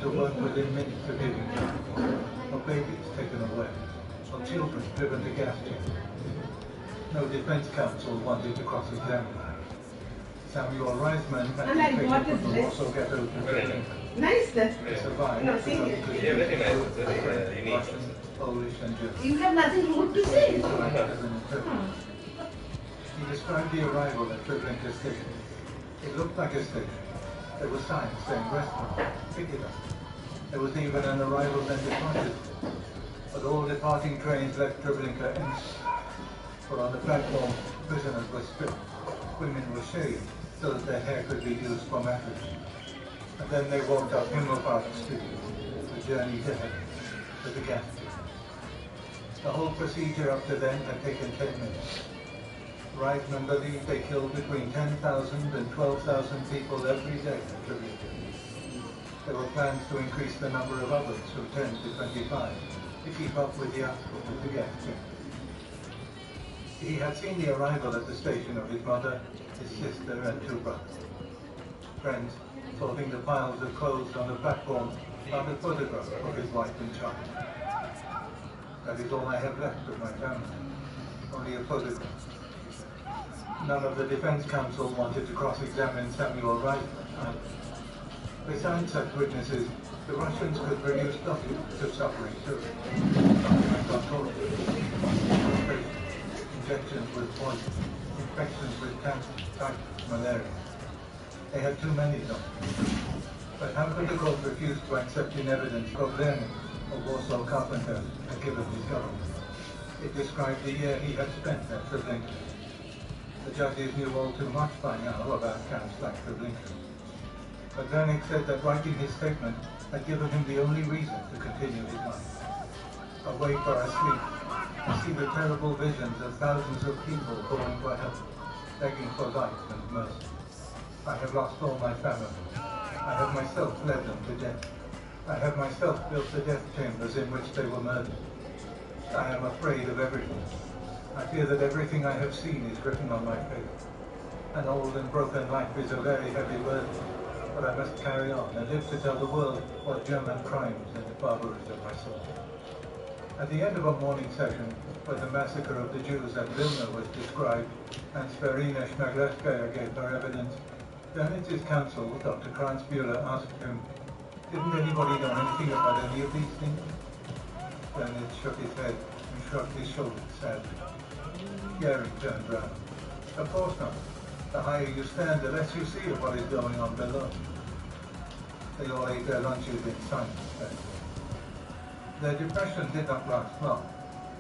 to work within minutes of giving birth, or babies taken away, or children driven to gas chambers. No defense counsel wanted to cross-examine. Samuel Reisman had been taken from the Warsaw ghetto to Berlin. Nice, that. He survived because he could Russian, Polish, and German. You have nothing good to say. As an interpreter. He described the arrival at Treblinka station. It looked like a station. There were signs saying restaurant, pick it up. There was even an arrival and departure. But all departing trains left Treblinka empty. For on the platform, prisoners were stripped. Women were shaved so that their hair could be used for mattresses. And then they walked up Himmelfahrt Street, the journey to heaven, to the gas station. The whole procedure up to then had taken 10 minutes. Reisman believed they killed between 10,000 and 12,000 people every day at Treblinka. There were plans to increase the number of others from 10 to 25 to keep up with the output of the gas chamber. He had seen the arrival at the station of his mother, his sister, and 2 brothers. Friends, sorting the piles of clothes on the platform, found a photograph of his wife and child. That is all I have left of my family, only a photograph. None of the defense counsel wanted to cross-examine Samuel Reisman. Besides such witnesses, the Russians could produce documents of suffering too. Documents on torture, injections with poison, infections with cancer, typhus, malaria. They had too many documents. But how could the court refuse to accept in evidence Goblernik, a Warsaw carpenter, had given his government? It described the year he had spent at Treblinka. The judges knew all too much by now about camps like Treblinka. But Wernick said that writing his statement had given him the only reason to continue his life. Awake or asleep, to see the terrible visions of thousands of people calling for help, begging for life and mercy. I have lost all my family. I have myself led them to death. I have myself built the death chambers in which they were murdered. I am afraid of everything. I fear that everything I have seen is written on my face. An old and broken life is a very heavy burden, but I must carry on and live to tell the world what German crimes and the barbarism I saw. At the end of a morning session, where the massacre of the Jews at Vilna was described, and Sverina Shmaglevskaya gave her evidence, Bernitz's counsel, Dr. Kranzbuehler, asked him, "Didn't anybody know anything about any of these things?" Bernitz shook his head and shrugged his shoulders sadly. Gehring turned round. "Of course not. The higher you stand, the less you see of what is going on below." They all ate their lunches in silence then. Their depression did not last long.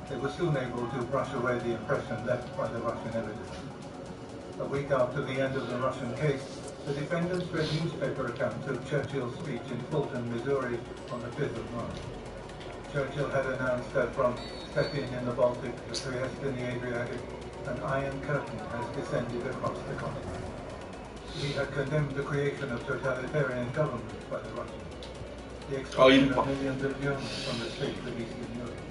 They were soon able to brush away the impression left by the Russian evidence. A week after the end of the Russian case, the defendants read newspaper accounts of Churchill's speech in Fulton, Missouri on the 5th of March. Churchill had announced that from Stettin in the Baltic to Trieste in the Adriatic, an iron curtain has descended across the continent. He had condemned the creation of totalitarian governments by the Russians, the expulsion of millions of Germans from the states of Eastern Europe,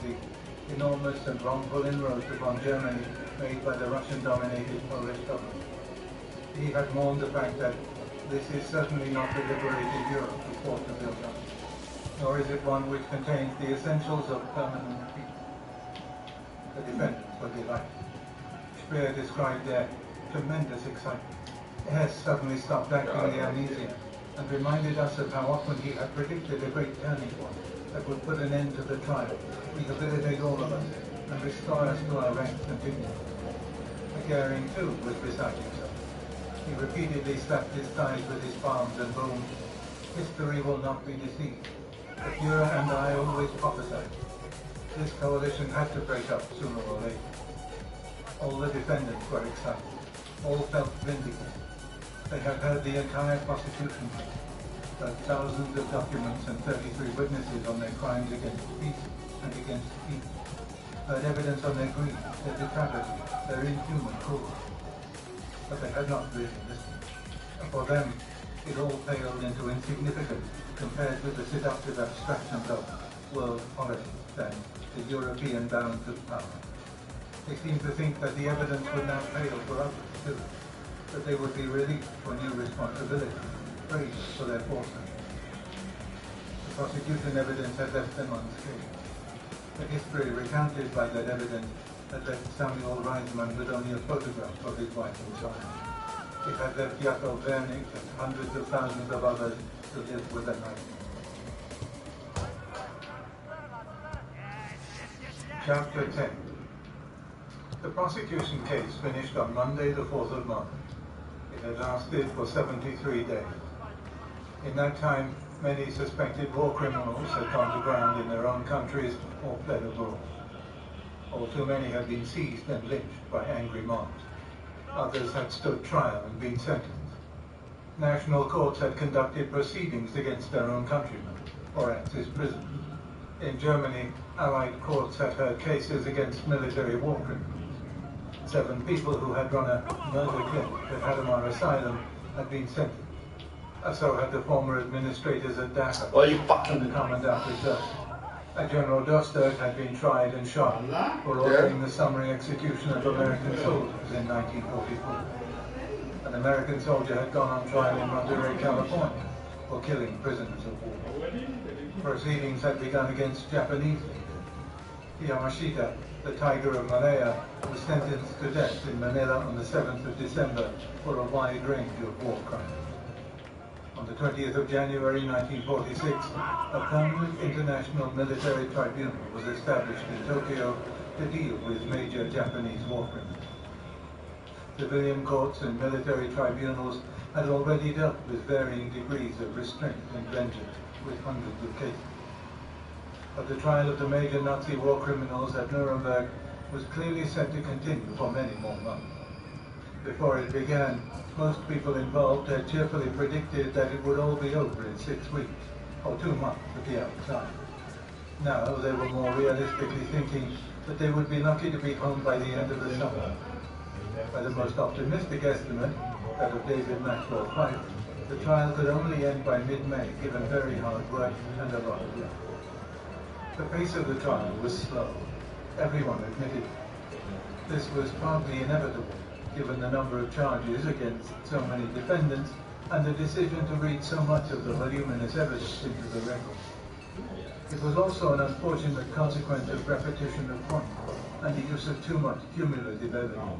the enormous and wrongful inroads upon Germany made by the Russian-dominated Polish government. He had mourned the fact that this is certainly not the liberated Europe we fought to build up, nor is it one which contains the essentials of permanent peace. The defendants were delighted. Speer described their tremendous excitement. Hess suddenly stopped acting the amnesia and reminded us of how often he had predicted a great turning point that would put an end to the trial, rehabilitate all of us, and restore us to our ranks and dignity. Gehring, too, was beside himself. He repeatedly slapped his thighs with his palms and boomed, "History will not be deceived. The Führer and I always prophesied. This coalition had to break up sooner or later." All the defendants were excited. All felt vindicated. They had heard the entire prosecution case, heard thousands of documents and 33 witnesses on their crimes against peace and against peace, heard evidence on their greed, their depravity, their inhuman cruelty. But they had not really listened. And for them, it all paled into insignificance compared with the seductive abstractions of world politics and the European balance of power. They seemed to think that the evidence would now pale for others too, that they would be released for new responsibility, praised for their foresight. prosecution evidence had left them unscathed. The history recounted by that evidence had left Samuel Reisman with only a photograph of his wife and child. It had left Jakob Wernick and hundreds of thousands of others to live with a nightmare. Chapter 10. The prosecution case finished on Monday the 4th of March. It had lasted for 73 days. In that time, many suspected war criminals had gone to ground in their own countries or fled abroad. All too many had been seized and lynched by angry mobs. Others had stood trial and been sentenced. National courts had conducted proceedings against their own countrymen or Axis prisoners. In Germany, Allied courts had heard cases against military war criminals. 7 people who had run a murder clinic at Hadamar Asylum had been sentenced. So had the former administrators at Dachau and the Commandant of Dust. General Dostert had been tried and shot for ordering the summary execution of American soldiers in 1944. An American soldier had gone on trial in Monterey, California, for killing prisoners of war. Proceedings had begun against Japanese leaders. Yamashita, the Tiger of Malaya, was sentenced to death in Manila on the 7th of December for a wide range of war crimes. On the 20th of January 1946, a permanent international military tribunal was established in Tokyo to deal with major Japanese war criminals. Civilian courts and military tribunals had already dealt with varying degrees of restraint and vengeance with hundreds of cases. But the trial of the major Nazi war criminals at Nuremberg was clearly set to continue for many more months. Before it began, most people involved had cheerfully predicted that it would all be over in 6 weeks, or 2 months at the outside. Now they were more realistically thinking that they would be lucky to be home by the end of the summer. By the most optimistic estimate, that of David Maxwell Fyfe, the trial could only end by mid-May, given very hard work and a lot of luck. The pace of the trial was slow. Everyone admitted it. This was partly inevitable, given the number of charges against so many defendants and the decision to read so much of the voluminous evidence into the record. It was also an unfortunate consequence of repetition of points and the use of too much cumulative evidence.